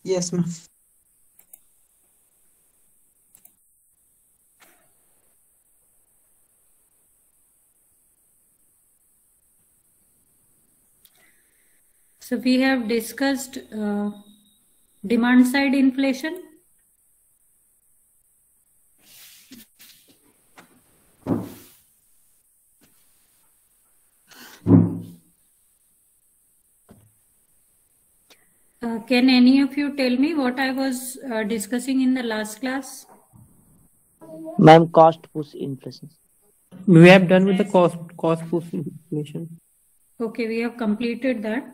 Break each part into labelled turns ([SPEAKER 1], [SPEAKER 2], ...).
[SPEAKER 1] Yes, ma'am.
[SPEAKER 2] So we have discussed demand side inflation. Can any of you tell me what I was discussing in the last class?
[SPEAKER 3] Ma'am, cost push inflation.
[SPEAKER 1] We have done with the cost push inflation.
[SPEAKER 2] Okay, we have completed that.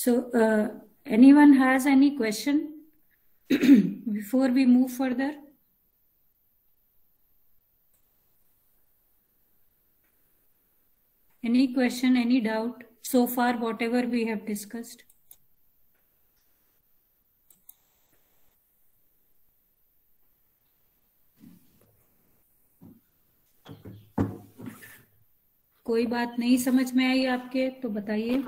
[SPEAKER 2] So, anyone has any question before we move further? Any question, any doubt so far, whatever we have discussed? कोई बात नहीं समझ में आई आपके तो बताइए.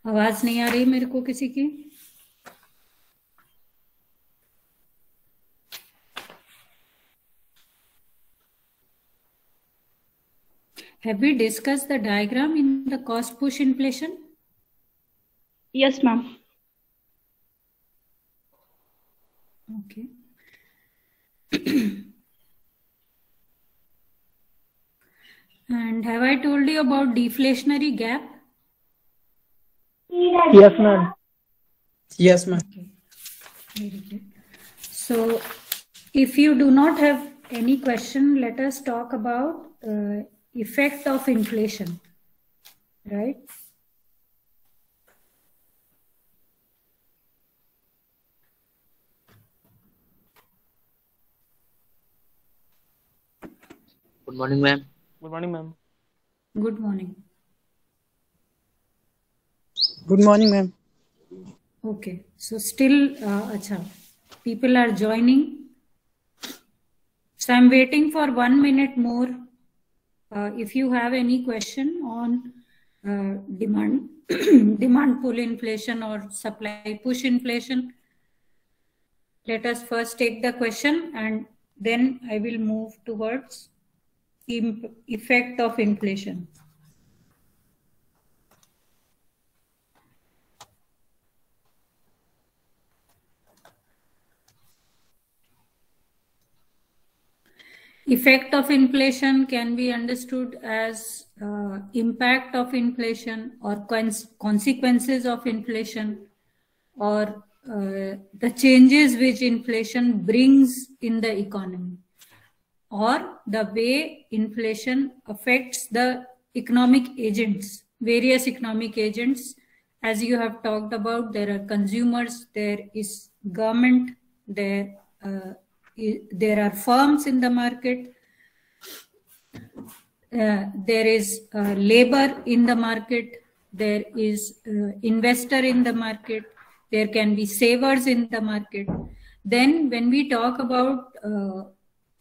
[SPEAKER 2] आवाज नहीं आ रही मेरे को किसी की. Have we discussed the diagram in the cost push inflation?
[SPEAKER 4] Yes, ma'am.
[SPEAKER 2] Okay. And have I told you about deflationary gap?
[SPEAKER 1] Yes, ma'am. Yes, ma'am.
[SPEAKER 2] Okay. Very good. So, if you do not have any question, let us talk about effect of inflation, right?
[SPEAKER 3] Good morning, ma'am.
[SPEAKER 1] Good morning, ma'am.
[SPEAKER 2] Good morning.
[SPEAKER 1] Good morning, ma'am.
[SPEAKER 2] Okay, so still, acha, people are joining. So I'm waiting for 1 minute more. If you have any question on demand, demand pull inflation or supply push inflation, let us first take the question and then I will move towards effect of inflation. Effect of inflation can be understood as impact of inflation or consequences of inflation or the changes which inflation brings in the economy or the way inflation affects the economic agents, various economic agents. As you have talked about, there are consumers, there is government, there are firms in the market, there is labor in the market, there is investor in the market, there can be savers in the market. Then when we talk about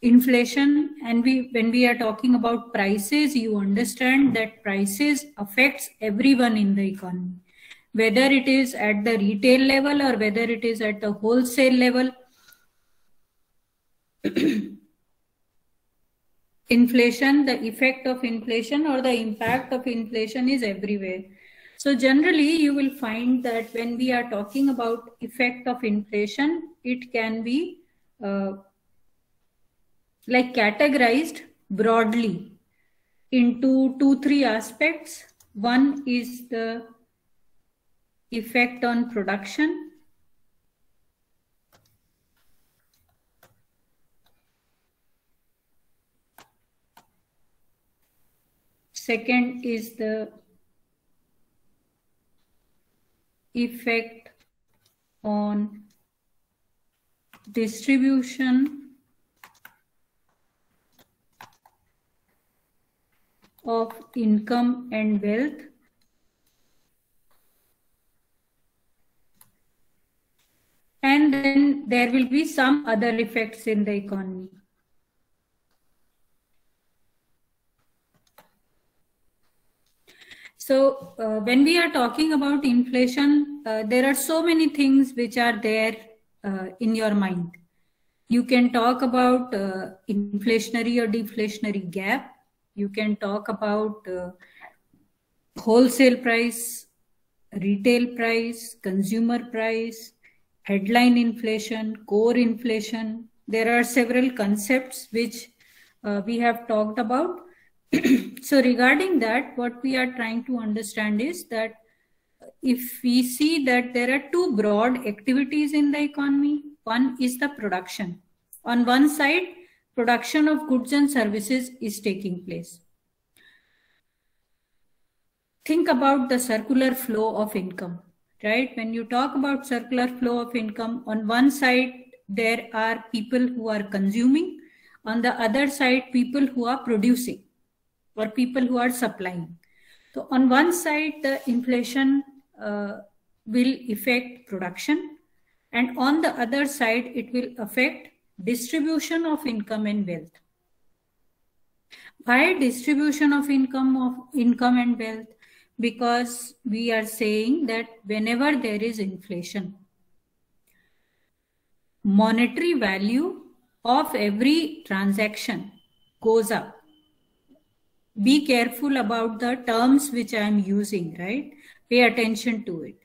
[SPEAKER 2] inflation and when we are talking about prices, you understand that prices affects everyone in the economy, whether it is at the retail level or whether it is at the wholesale level. Inflation, the effect of inflation or the impact of inflation is everywhere. So generally you will find that when we are talking about effect of inflation, it can be like categorized broadly into 2-3 aspects. One is the effect on production. Second is the effect on distribution of income and wealth and then there will be some other effects in the economy. So when we are talking about inflation, there are so many things which are there in your mind. You can talk about inflationary or deflationary gap. You can talk about wholesale price, retail price, consumer price, headline inflation, core inflation. There are several concepts which we have talked about. So regarding that, what we are trying to understand is that if we see that there are two broad activities in the economy, one is the production. On one side, production of goods and services is taking place. Think about the circular flow of income, right? When you talk about circular flow of income, on one side, there are people who are consuming. On the other side, people who are producing or people who are supplying. So on one side, the inflation will affect production, and on the other side, it will affect distribution of income and wealth. Why distribution of income and wealth? Because we are saying that whenever there is inflation, monetary value of every transaction goes up. Be careful about the terms which I am using, right? Pay attention to it.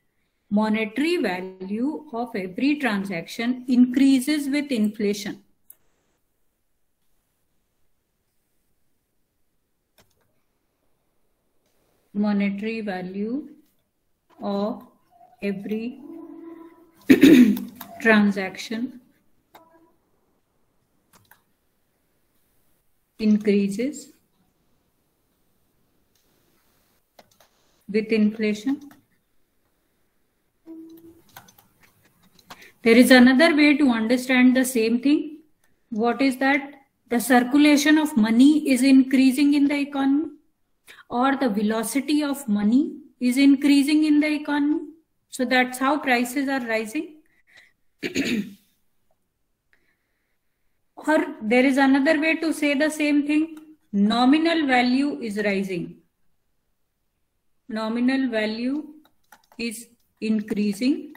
[SPEAKER 2] Monetary value of every transaction increases with inflation. Monetary value of every transaction increases with inflation. There is another way to understand the same thing. What is that? The circulation of money is increasing in the economy, or the velocity of money is increasing in the economy. So that's how prices are rising. Or there is another way to say the same thing. Nominal value is rising. Nominal value is increasing,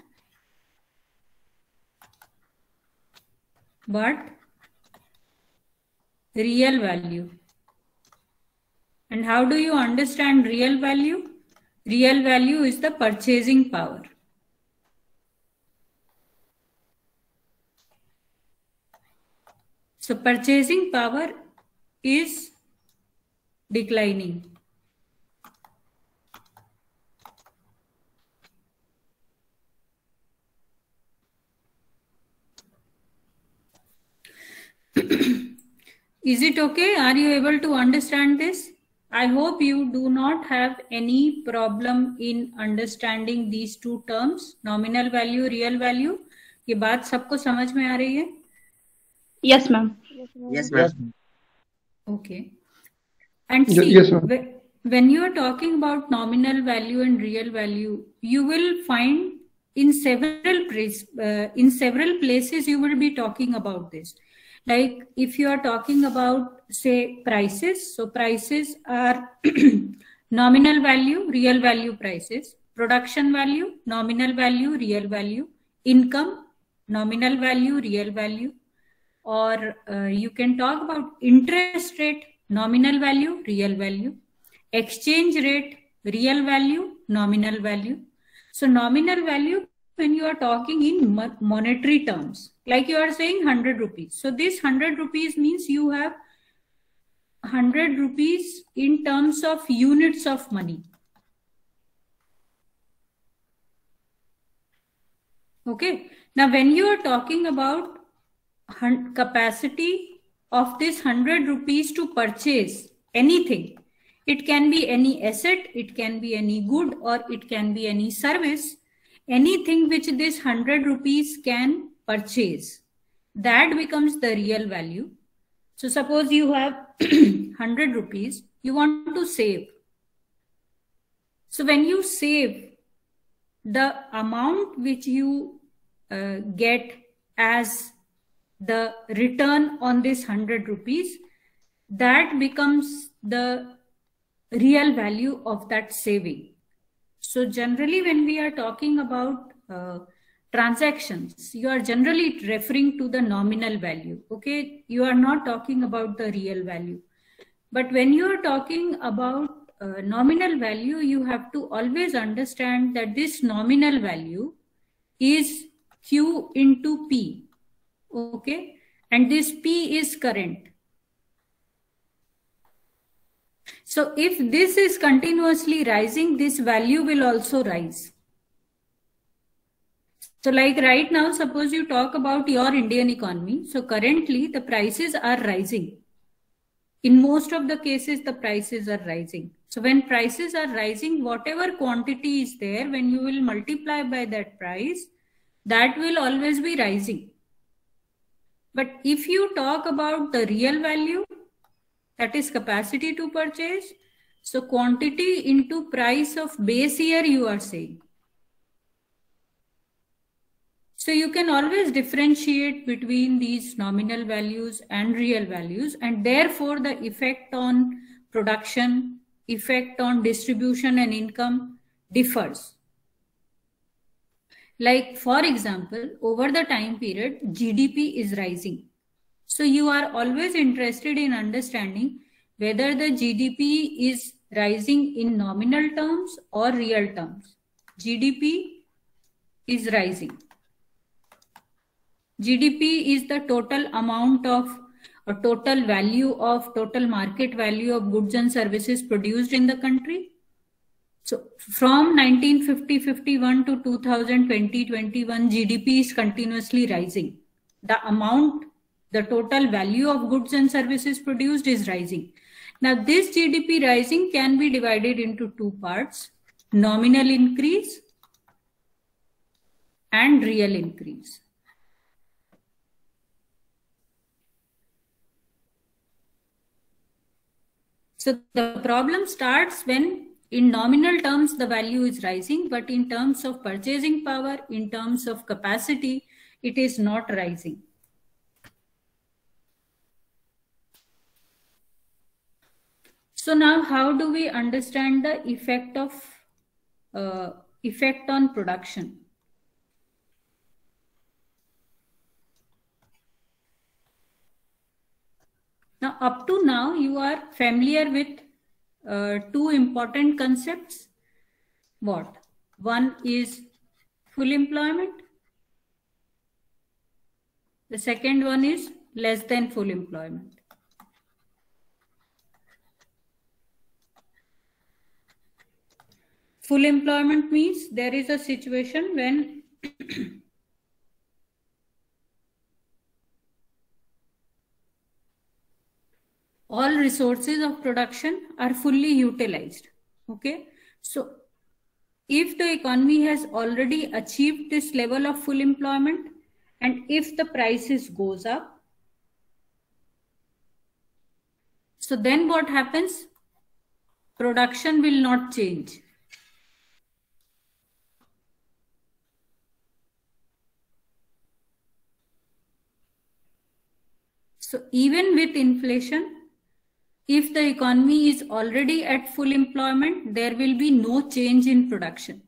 [SPEAKER 2] but real value. And how do you understand real value? Real value is the purchasing power. So purchasing power is declining. Is it okay? Are you able to understand this? I hope you do not have any problem in understanding these two terms, nominal value, real value. ये बात सबको समझ में आ रही है?
[SPEAKER 4] Yes, ma'am.
[SPEAKER 3] Yes, ma'am.
[SPEAKER 2] Okay. And see,
[SPEAKER 5] Yes,
[SPEAKER 2] when you are talking about nominal value and real value, you will find in several places you will be talking about this. Like if you are talking about, say, prices, so prices are nominal value, real value prices, production value, nominal value, real value, income, nominal value, real value, or you can talk about interest rate, nominal value, real value, exchange rate, real value, nominal value. So nominal value, when you are talking in monetary terms, like you are saying 100 rupees. So this 100 rupees means you have 100 rupees in terms of units of money. Okay. Now, when you are talking about capacity of this 100 rupees to purchase anything, it can be any asset, it can be any good, or it can be any service, anything which this 100 rupees can purchase. that becomes the real value. So suppose you have 100 rupees, you want to save. So when you save, the amount which you get as the return on this 100 rupees, that becomes the real value of that saving. So generally when we are talking about transactions, you are generally referring to the nominal value. Okay, you are not talking about the real value. But when you are talking about nominal value, you have to always understand that this nominal value is Q into P. Okay, and this P is current. So if this is continuously rising, this value will also rise. So like right now, suppose you talk about your Indian economy. So currently the prices are rising. In most of the cases, the prices are rising. So when prices are rising, whatever quantity is there, when you will multiply by that price, that will always be rising. But if you talk about the real value, that is capacity to purchase, so quantity into price of base year you are saying. So you can always differentiate between these nominal values and real values, and therefore the effect on production, effect on distribution and income differs. Like for example, over the time period, GDP is rising. So you are always interested in understanding whether the GDP is rising in nominal terms or real terms. GDP is rising. GDP is the total amount of or total value of total market value of goods and services produced in the country. So from 1950-51 to 2020-21, GDP is continuously rising. The amount, the total value of goods and services produced is rising. Now this GDP rising can be divided into two parts: nominal increase and real increase. So the problem starts when in nominal terms the value is rising, but in terms of purchasing power, in terms of capacity, it is not rising. So now how do we understand the effect on production? Now, up to now, you are familiar with two important concepts. What? One is full employment. The second one is less than full employment. Full employment means there is a situation when all resources of production are fully utilized. Okay, so if the economy has already achieved this level of full employment, and if the prices goes up, so then what happens? Production will not change. So even with inflation, if the economy is already at full employment, there will be no change in production.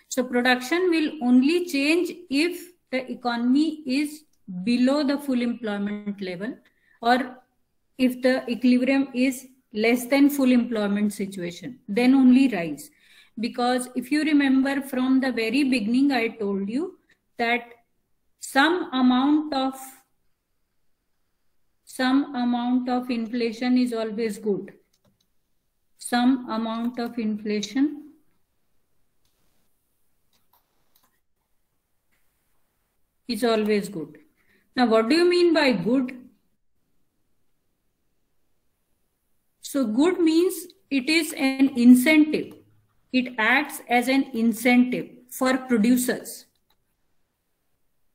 [SPEAKER 2] So production will only change if the economy is below the full employment level, or if the equilibrium is less than full employment situation, then only rise. Because if you remember from the very beginning, I told you that some amount of inflation is always good. Some amount of inflation is always good. Now, what do you mean by good? So good means it is an incentive. It acts as an incentive for producers.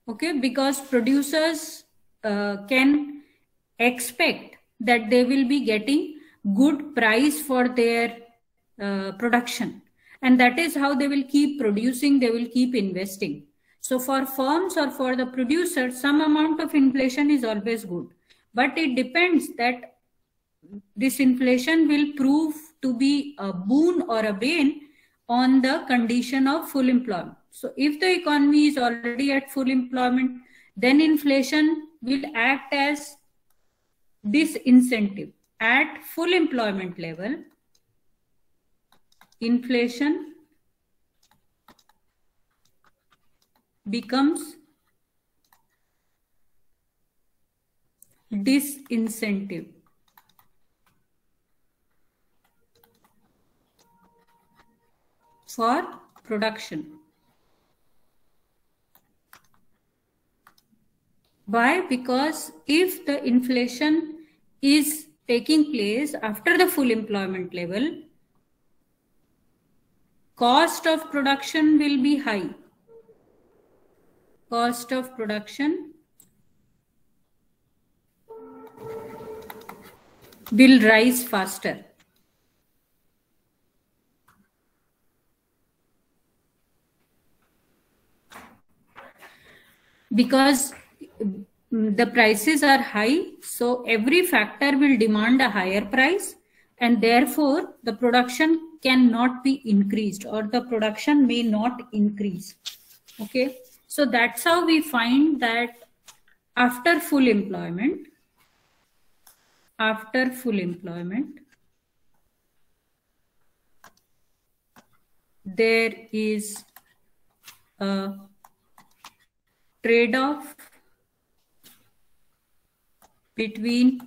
[SPEAKER 2] Okay, because producers can expect that they will be getting good price for their production, and that is how they will keep producing, they will keep investing. So for firms or for the producers, some amount of inflation is always good, but it depends that this inflation will prove to be a boon or a bane on the condition of full employment. So if the economy is already at full employment, then inflation will act as disincentive. At full employment level, inflation becomes disincentive for production. Why? Because if the inflation is taking place after the full employment level, cost of production will be high. Cost of production will rise faster. Because the prices are high, so every factor will demand a higher price, and therefore the production cannot be increased, or the production may not increase. Okay, so that's how we find that after full employment, there is a trade-off between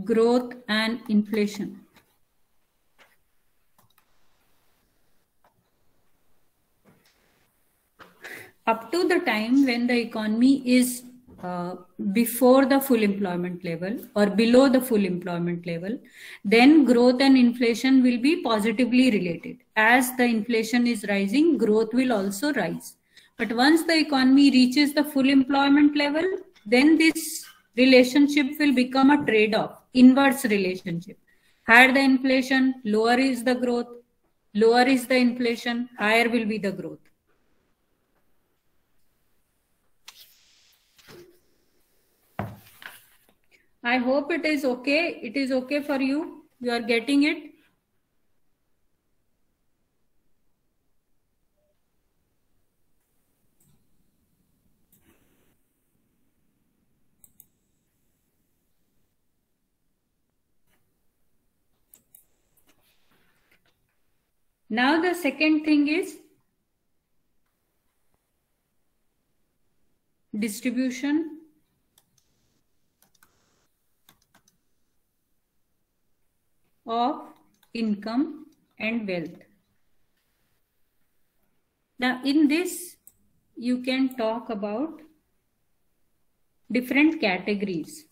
[SPEAKER 2] growth and inflation. Up to the time when the economy is before the full employment level or below the full employment level, then growth and inflation will be positively related. As the inflation is rising, growth will also rise. But once the economy reaches the full employment level, then this relationship will become a trade-off, inverse relationship. Higher the inflation, lower is the growth. Lower is the inflation, higher will be the growth. I hope it is okay. It is okay for you. You are getting it. Now the second thing is distribution of income and wealth. Now in this, you can talk about different categories.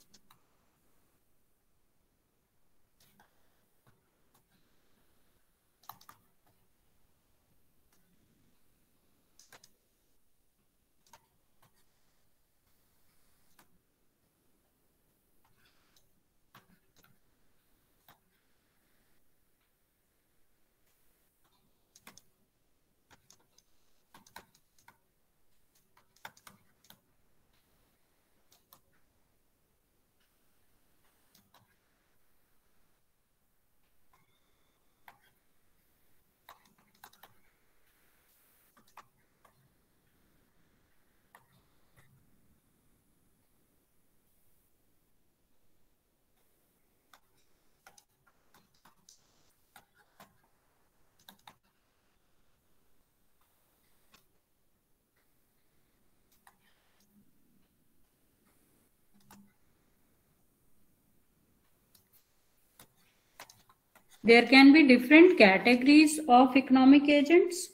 [SPEAKER 2] There can be different categories of economic agents,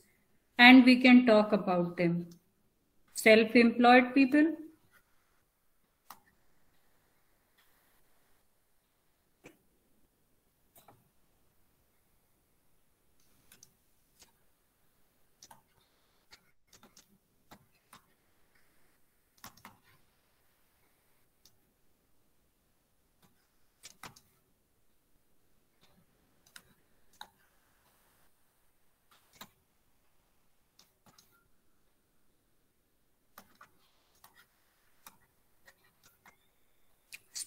[SPEAKER 2] and we can talk about them. Self-employed people,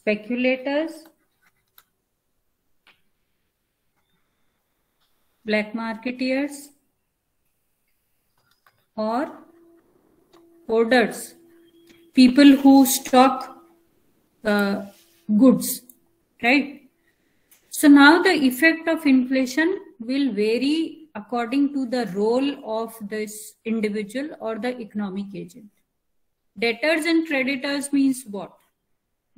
[SPEAKER 2] speculators, black marketeers, or hoarders, people who stock goods, right? So now the effect of inflation will vary according to the role of this individual or the economic agent. Debtors and creditors means what?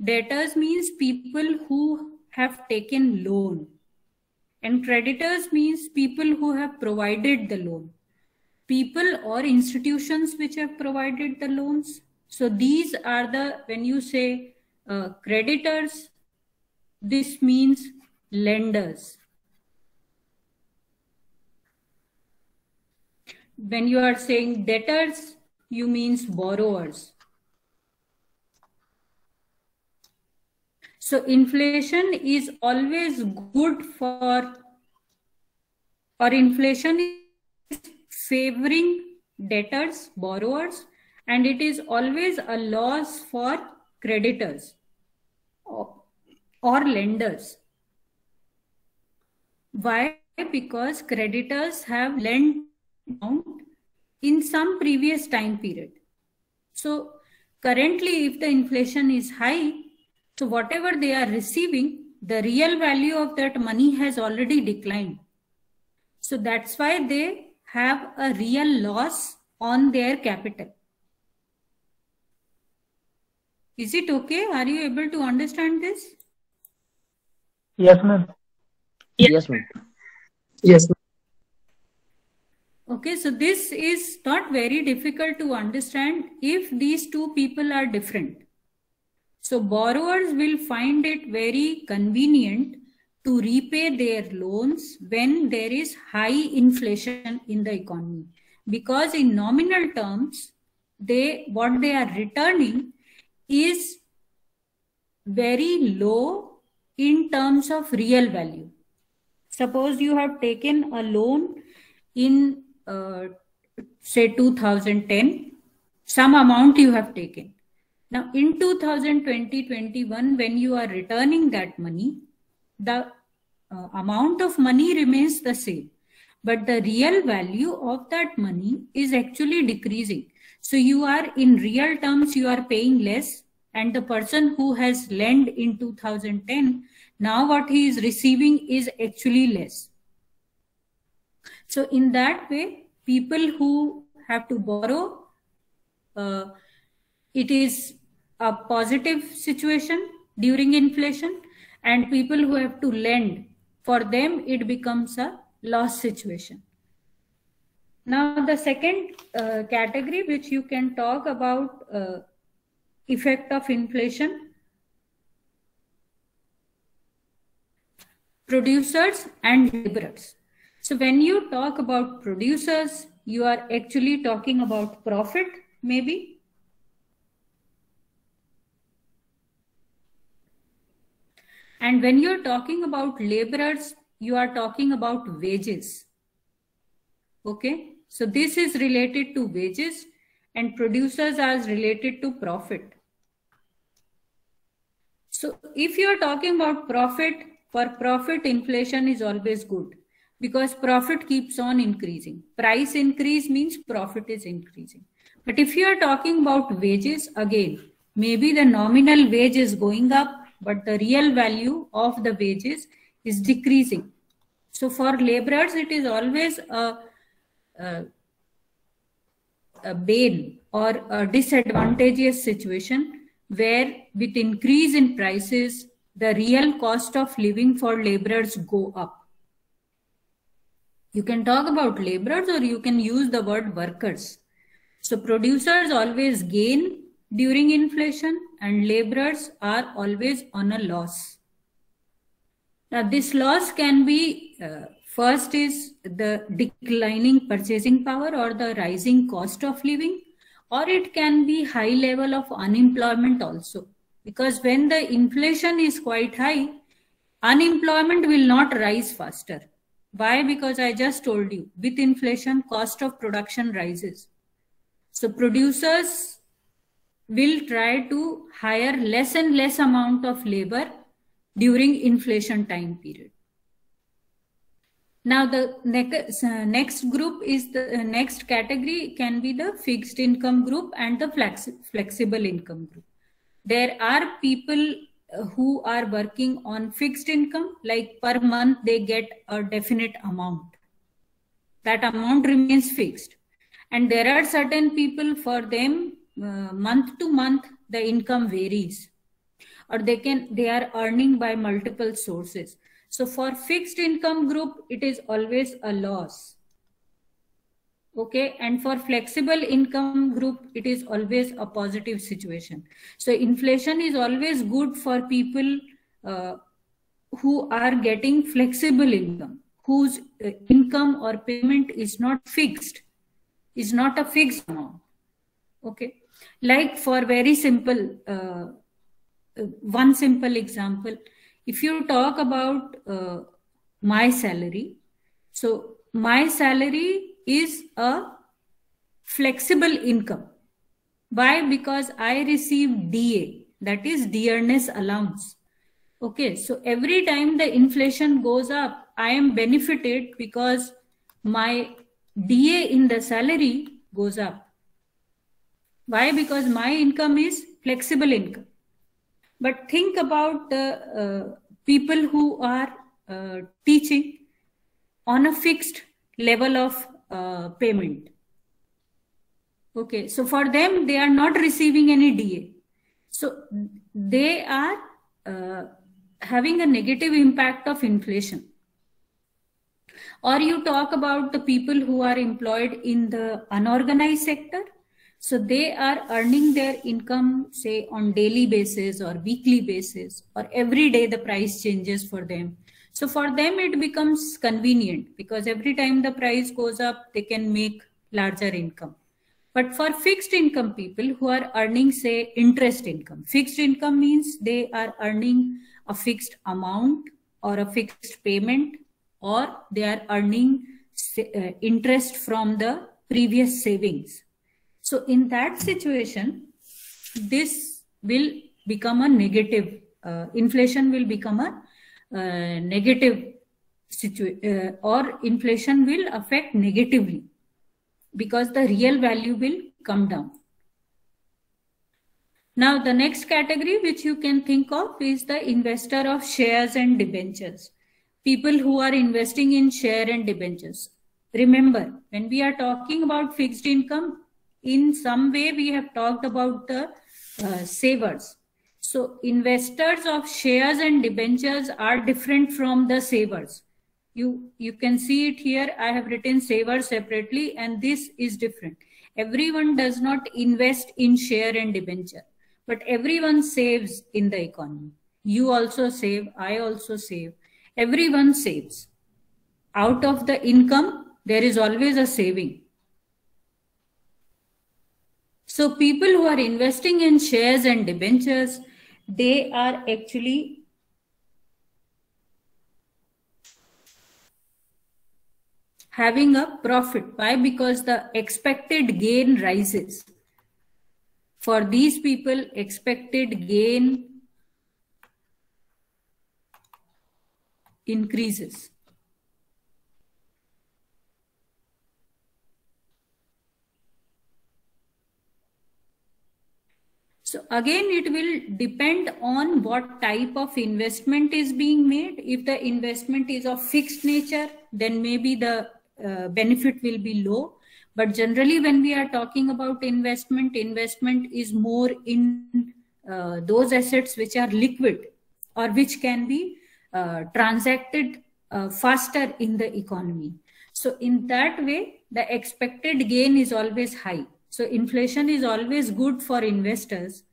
[SPEAKER 2] Debtors means people who have taken loan, and creditors means people who have provided the loan, people or institutions which have provided the loans. So these are the, when you say creditors, this means lenders. When you are saying debtors, you means borrowers. So inflation is always good for, or inflation is favoring debtors, borrowers, and it is always a loss for creditors or lenders. Why? Because creditors have lent amount in some previous time period. So currently, if the inflation is high, so whatever they are receiving, the real value of that money has already declined. So that's why they have a real loss on their capital. Is it okay? Are you able to understand this?
[SPEAKER 5] Yes, ma'am.
[SPEAKER 3] Yes, ma'am.
[SPEAKER 5] Yes, ma'am.
[SPEAKER 2] Okay, so this is not very difficult to understand if these two people are different. So borrowers will find it very convenient to repay their loans when there is high inflation in the economy, because in nominal terms, what they are returning is very low in terms of real value. Suppose you have taken a loan in say 2010, some amount you have taken. Now in 2020-21, when you are returning that money, the amount of money remains the same, but the real value of that money is actually decreasing. So you are, in real terms, you are paying less, and the person who has lent in 2010, now what he is receiving is actually less. So in that way, people who have to borrow, it is a positive situation during inflation, and people who have to lend, for them it becomes a loss situation. Now the second category which you can talk about effect of inflation, producers and laborers. So when you talk about producers, you are actually talking about profit, maybe. And when you're talking about laborers, you are talking about wages. Okay, so this is related to wages, and producers are related to profit. So if you are talking about profit, for profit, inflation is always good, because profit keeps on increasing. Price increase means profit is increasing. But if you are talking about wages, again, maybe the nominal wage is going up, but the real value of the wages is decreasing. So for laborers, it is always a bane or a disadvantageous situation, where with increase in prices, the real cost of living for laborers go up. You can talk about laborers, or you can use the word workers. So producers always gain during inflation, and laborers are always on a loss. Now this loss can be, first is the declining purchasing power or the rising cost of living, or it can be high level of unemployment also. Because when the inflation is quite high, unemployment will not rise faster. Why? Because I just told you, with inflation, cost of production rises. So producers will try to hire less and less amount of labor during inflation time period. Now the next group is the next category can be the fixed income group and the flexible income group. There are people who are working on fixed income, like per month they get a definite amount. That amount remains fixed. And there are certain people, for them month to month the income varies, or they are earning by multiple sources. So for fixed income group, it is always a loss. Okay, and for flexible income group, it is always a positive situation. So inflation is always good for people who are getting flexible income, whose income or payment is not fixed, is not a fixed amount. Okay, like for very simple, one simple example, if you talk about my salary, so my salary is a flexible income. Why? Because I receive DA, that is dearness allowance. Okay, so every time the inflation goes up, I am benefited because my DA in the salary goes up. Why? Because my income is flexible income. But think about the people who are teaching on a fixed level of payment. Okay, so for them, they are not receiving any DA. So they are having a negative impact of inflation. Or you talk about the people who are employed in the unorganized sector. So they are earning their income, say, on daily basis or weekly basis, or every day the price changes for them. So for them, it becomes convenient because every time the price goes up, they can make larger income. But for fixed income people who are earning, say, interest income, fixed income means they are earning a fixed amount or a fixed payment, or they are earning interest from the previous savings. So in that situation, this will become a negative, inflation will become a negative situation, or inflation will affect negatively because the real value will come down. Now the next category which you can think of is the investor of shares and debentures. People who are investing in share and debentures. Remember, when we are talking about fixed income, in some way we have talked about the savers. So investors of shares and debentures are different from the savers. You can see it here. I have written savers separately, and this is different. Everyone does not invest in share and debenture, but everyone saves in the economy. You also save, I also save. Everyone saves. Out of the income, there is always a saving. So people who are investing in shares and debentures, they are actually having a profit. Why? Because the expected gain rises. For these people, expected gain increases. So again, it will depend on what type of investment is being made. If the investment is of fixed nature, then maybe the benefit will be low. But generally, when we are talking about investment is more in those assets which are liquid or which can be transacted faster in the economy. So in that way, the expected gain is always high. So inflation is always good for investors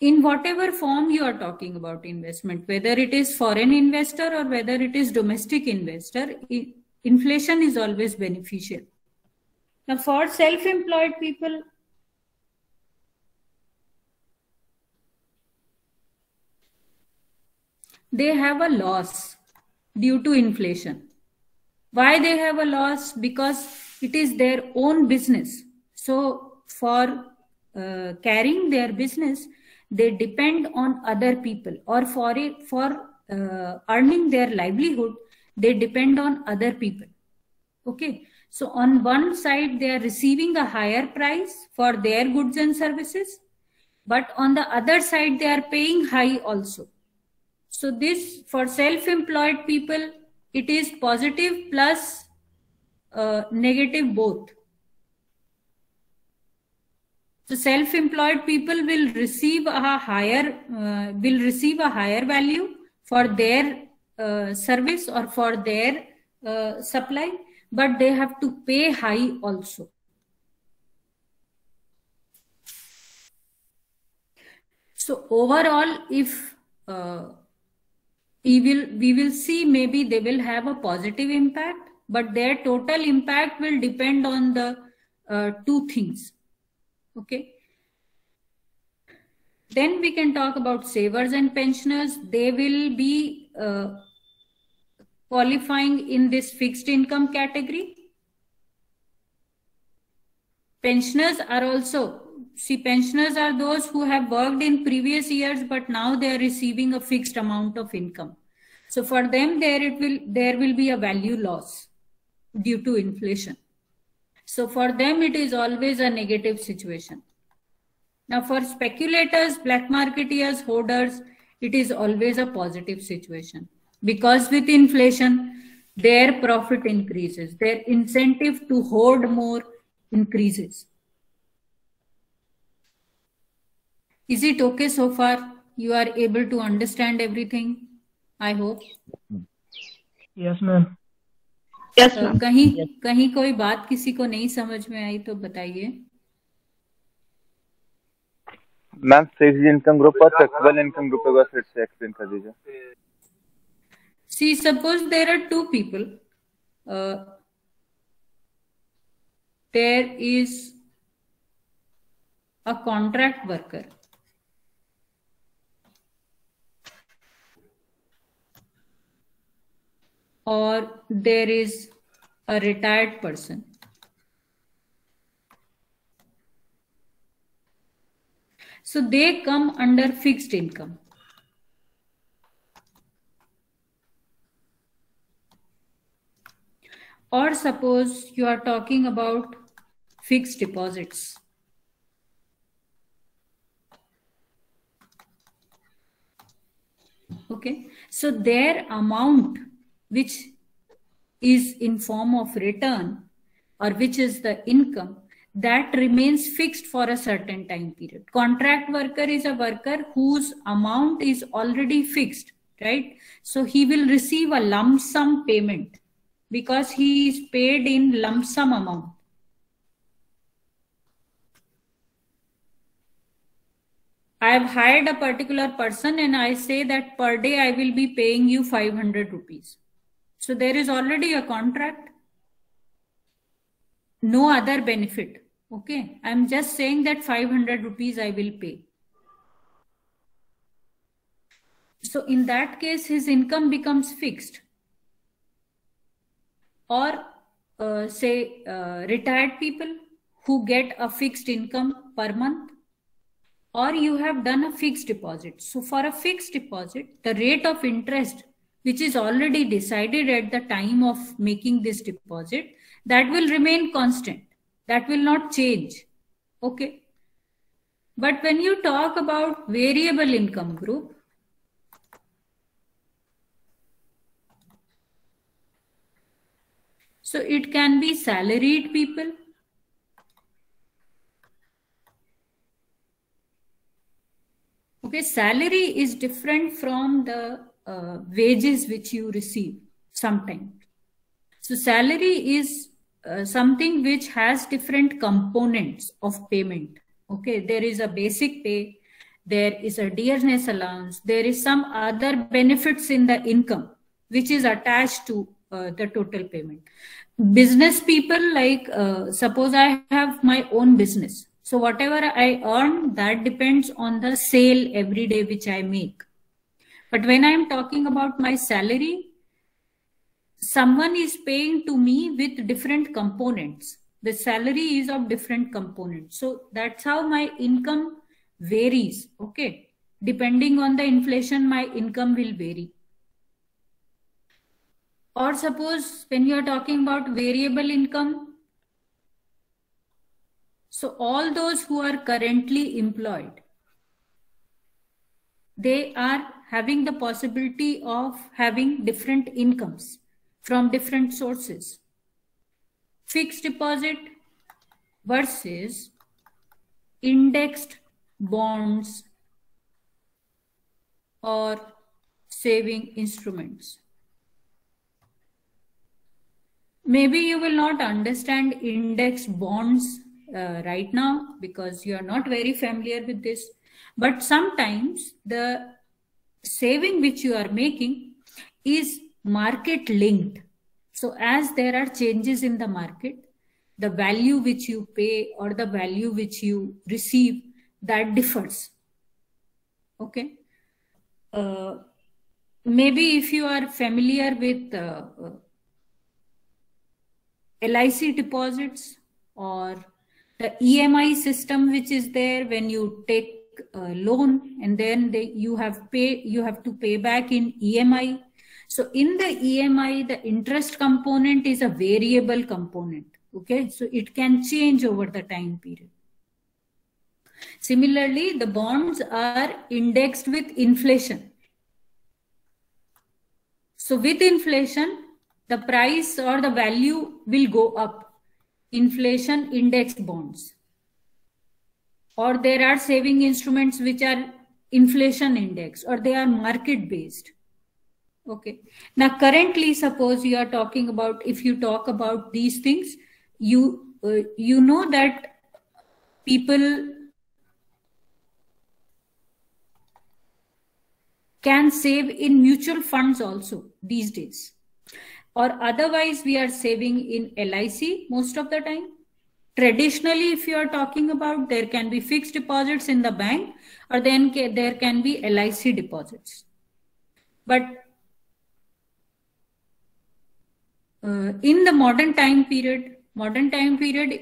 [SPEAKER 2] in whatever form you are talking about investment, whether it is foreign investor or whether it is domestic investor, inflation is always beneficial. Now for self-employed people, they have a loss due to inflation. Why they have a loss? Because it is their own business. So for carrying their business, they depend on other people, or for earning their livelihood, they depend on other people. Okay, so on one side they are receiving a higher price for their goods and services, but on the other side they are paying high also. So this, for self-employed people, it is positive plus negative both. So self-employed people will receive a higher value for their service or for their supply, but they have to pay high also. So overall, if we will see, maybe they will have a positive impact, but their total impact will depend on the two things. Okay. Then we can talk about savers and pensioners. They will be qualifying in this fixed income category. Pensioners are also, see, pensioners are those who have worked in previous years, but now they are receiving a fixed amount of income. So for them, there will be a value loss due to inflation. So for them, it is always a negative situation. Now for speculators, black marketeers, hoarders, it is always a positive situation, because with inflation, their profit increases, their incentive to hoard more increases. Is it okay so far? You are able to understand everything, I hope.
[SPEAKER 5] Yes, ma'am.
[SPEAKER 4] Yes, ma'am.
[SPEAKER 2] कहीं कोई बात किसी को नहीं समझ में आई तो बताइए.
[SPEAKER 6] मैम फिक्स्ड इनकम ग्रुप और फ्लेक्सिबल इनकम ग्रुप का फिर से एक्सप्लेन कर दीजिए.
[SPEAKER 2] See, suppose there are two people. There is a contract worker. Or there is a retired person. So they come under fixed income. Or suppose you are talking about fixed deposits. Okay, so their amount, which is in form of return or which is the income, that remains fixed for a certain time period. Contract worker is a worker whose amount is already fixed, right? So he will receive a lump sum payment because he is paid in lump sum amount. I have hired a particular person and I say that per day I will be paying you 500 rupees. So there is already a contract, no other benefit. Okay, I'm just saying that 500 rupees I will pay. So in that case, his income becomes fixed. Or say retired people who get a fixed income per month, or you have done a fixed deposit. So for a fixed deposit, the rate of interest, which is already decided at the time of making this deposit, that will remain constant. That will not change. Okay. But when you talk about variable income group, so it can be salaried people. Okay, salary is different from the wages which you receive sometimes. So salary is something which has different components of payment. Okay, there is a basic pay, there is a dearness allowance, there is some other benefits in the income which is attached to the total payment. Business people, like suppose I have my own business. So whatever I earn, that depends on the sale every day which I make. But when I'm talking about my salary, someone is paying to me with different components, the salary is of different components. So that's how my income varies. Okay. Depending on the inflation, my income will vary. Or suppose when you're talking about variable income, so all those who are currently employed, they are having the possibility of having different incomes from different sources. Fixed deposit versus indexed bonds or saving instruments. Maybe you will not understand indexed bonds right now because you are not very familiar with this. But sometimes the saving which you are making is market linked. So as there are changes in the market, the value which you pay or the value which you receive, that differs. Okay. Maybe if you are familiar with LIC deposits or the EMI system which is there when you take a loan and then you have to pay back in EMI. So in the EMI, the interest component is a variable component. Okay, so it can change over the time period. Similarly, the bonds are indexed with inflation. So with inflation, the price or the value will go up. Inflation indexed bonds. Or there are saving instruments which are inflation indexed or they are market based. Okay. Now currently, suppose you are talking about, if you talk about these things, you know that people can save in mutual funds also these days. Or otherwise we are saving in LIC most of the time. Traditionally, if you are talking about, there can be fixed deposits in the bank or then there can be LIC deposits. But in the modern time period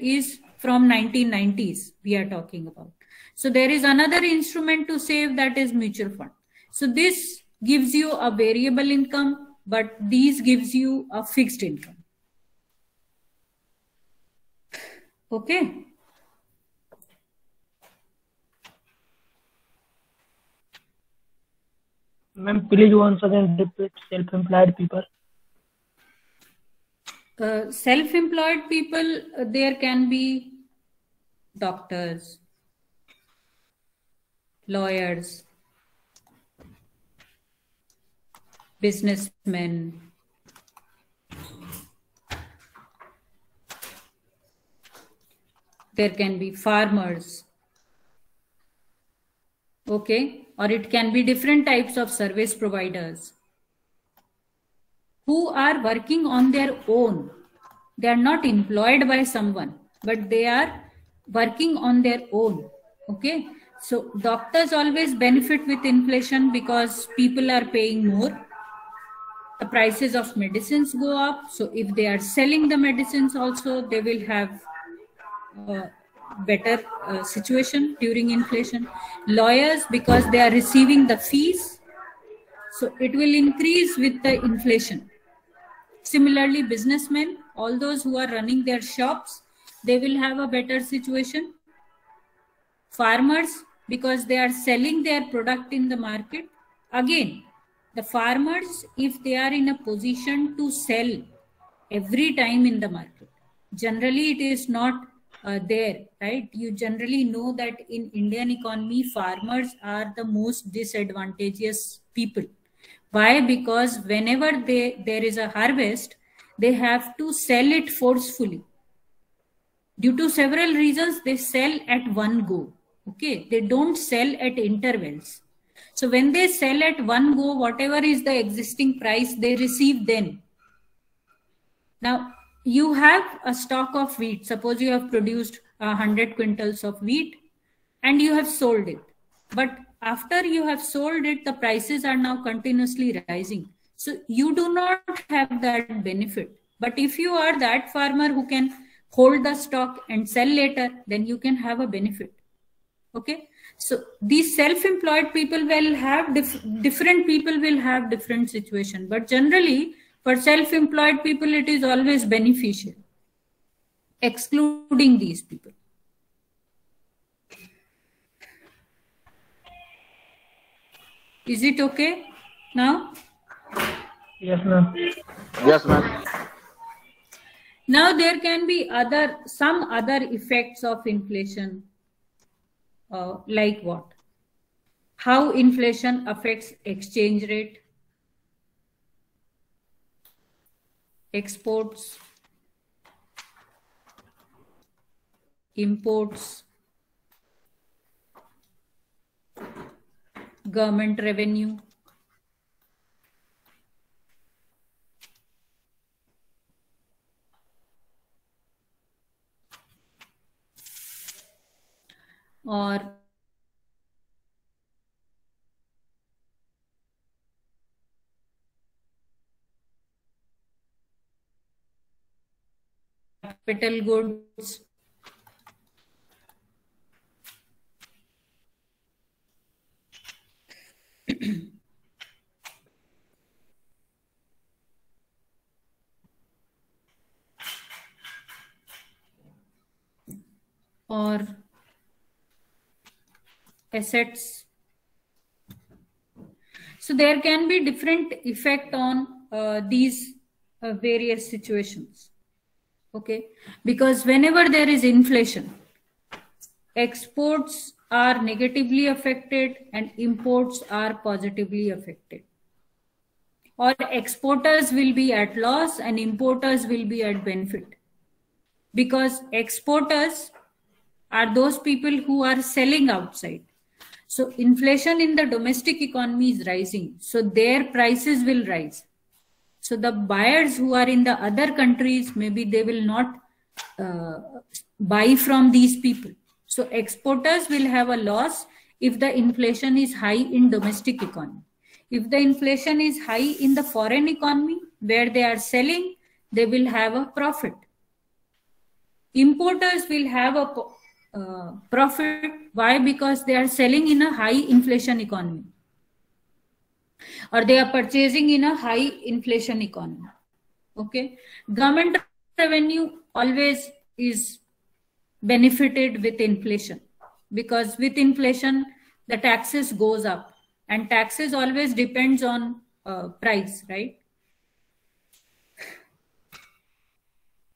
[SPEAKER 2] is from 1990s we are talking about. So there is another instrument to save, that is mutual fund. So this gives you a variable income, but these gives you a fixed income. Okay.
[SPEAKER 5] Ma'am, please once again repeat self-employed people.
[SPEAKER 2] Self-employed people, there can be doctors, lawyers, businessmen, there can be farmers, okay, or it can be different types of service providers who are working on their own. They are not employed by someone, but they are working on their own. Okay. So doctors always benefit with inflation because people are paying more. The prices of medicines go up. So if they are selling the medicines also, they will have a better situation during inflation. Lawyers, because they are receiving the fees, so it will increase with the inflation. Similarly, businessmen, all those who are running their shops, they will have a better situation. Farmers, because they are selling their product in the market. Again, the farmers, if they are in a position to sell every time in the market, generally it is not there, right? You generally know that in Indian economy, farmers are the most disadvantageous people. Why? Because whenever there is a harvest, they have to sell it forcefully. Due to several reasons, they sell at one go. Okay, they don't sell at intervals. So when they sell at one go, whatever is the existing price, they receive then. Now, you have a stock of wheat. Suppose you have produced 100 quintals of wheat and you have sold it. But after you have sold it, the prices are now continuously rising. So you do not have that benefit. But if you are that farmer who can hold the stock and sell later, then you can have a benefit. Okay, so these self-employed people will have different people will have different situation, but generally for self-employed people it is always beneficial, excluding these people. Is it okay now?
[SPEAKER 5] Yes, ma'am.
[SPEAKER 6] Yes, ma'am.
[SPEAKER 2] Now there can be some other effects of inflation, like what? How inflation affects exchange rate, exports, imports, government revenue, or capital goods, or assets. So there can be different effect on these various situations. Okay, because whenever there is inflation, exports are negatively affected and imports are positively affected. Or exporters will be at loss and importers will be at benefit. Because exporters are those people who are selling outside. So inflation in the domestic economy is rising. So their prices will rise. So the buyers who are in the other countries, maybe they will not buy from these people. So exporters will have a loss if the inflation is high in domestic economy. If the inflation is high in the foreign economy where they are selling, they will have a profit. Importers will have a profit. Why? Because they are selling in a high inflation economy, or they are purchasing in a high inflation economy. Okay, government revenue always is benefited with inflation, because with inflation the taxes goes up, and taxes always depends on price, right?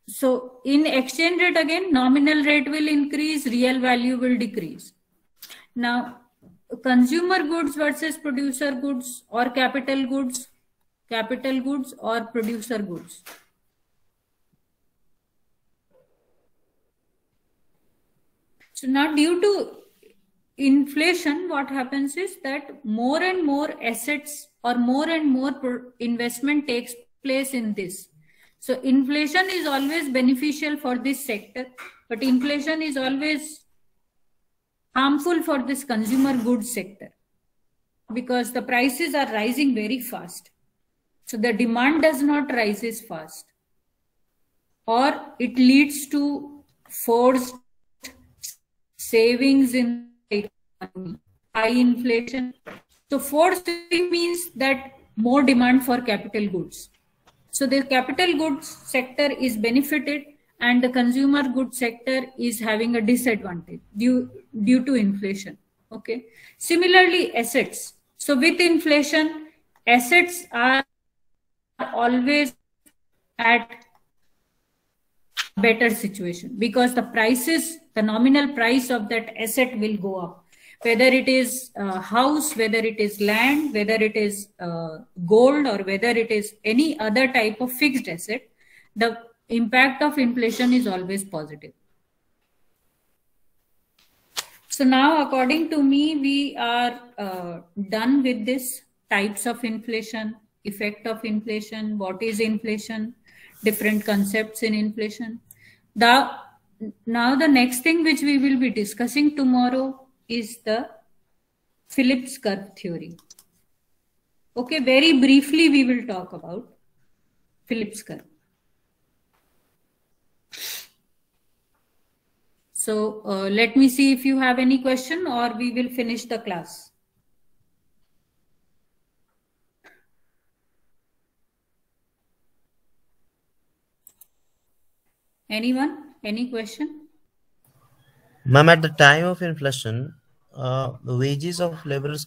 [SPEAKER 2] So in exchange rate, again, nominal rate will increase, real value will decrease. Now, consumer goods versus producer goods, or capital goods or producer goods. So now, due to inflation, what happens is that more and more assets or more and more investment takes place in this. So inflation is always beneficial for this sector, but inflation is always harmful for this consumer goods sector, because the prices are rising very fast. So the demand does not rise as fast, or it leads to forced savings in the economy, high inflation. So forced saving means that more demand for capital goods. So the capital goods sector is benefited and the consumer goods sector is having a disadvantage due to inflation. Okay. Similarly, assets. So with inflation, assets are always at better situation, because the prices, the nominal price of that asset will go up. Whether it is a house, whether it is land, whether it is gold, or whether it is any other type of fixed asset, the impact of inflation is always positive. So now, according to me, we are done with this types of inflation, effect of inflation, what is inflation, different concepts in inflation. Now the next thing which we will be discussing tomorrow is the Phillips curve theory. Okay, very briefly we will talk about Phillips curve. So let me see if you have any question, or we will finish the class. Anyone? Any question?
[SPEAKER 7] Ma'am, at the time of inflation, the wages of laborers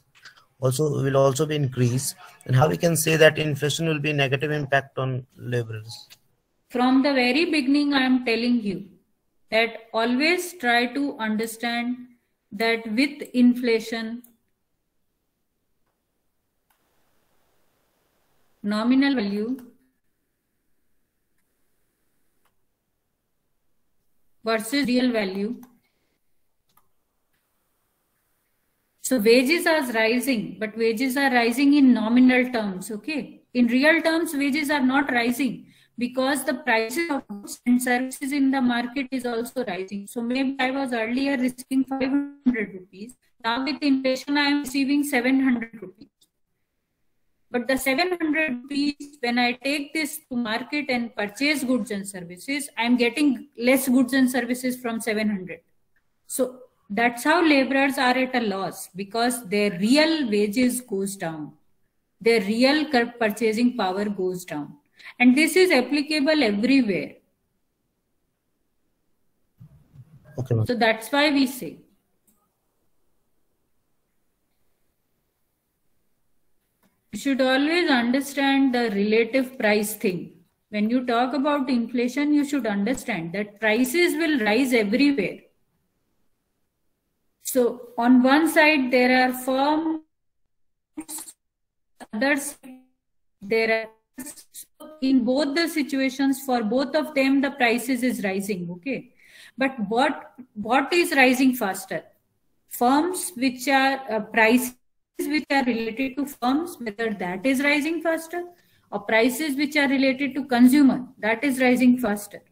[SPEAKER 7] will also be increased, and how we can say that inflation will be a negative impact on laborers?
[SPEAKER 2] From the very beginning, I am telling you that always try to understand that with inflation, nominal value versus real value. So wages are rising, but wages are rising in nominal terms, okay? In real terms, wages are not rising because the prices of goods and services in the market is also rising. So maybe I was earlier receiving 500 rupees. Now with inflation, I am receiving 700 rupees. But the 700 rupees, when I take this to market and purchase goods and services, I'm getting less goods and services from 700. So that's how laborers are at a loss, because their real wages goes down. Their real purchasing power goes down. And this is applicable everywhere.
[SPEAKER 7] Okay, ma'am.
[SPEAKER 2] So that's why we say. You should always understand the relative price thing. When you talk about inflation, you should understand that prices will rise everywhere. So on one side, there are firms, others, there are, in both the situations, for both of them, the prices is rising, okay? But what is rising faster? Firms which are prices which are related to firms, whether that is rising faster, or prices which are related to consumer, that is rising faster.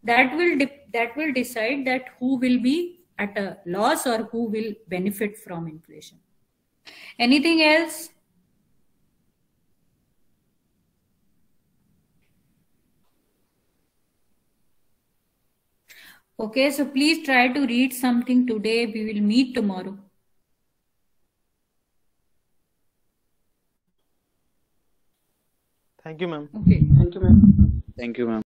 [SPEAKER 2] That will decide that who will be at a loss or who will benefit from inflation. Anything else? Okay, so please try to read something today. We will meet tomorrow.
[SPEAKER 8] Thank you, ma'am.
[SPEAKER 2] Okay.
[SPEAKER 3] Thank you, ma'am.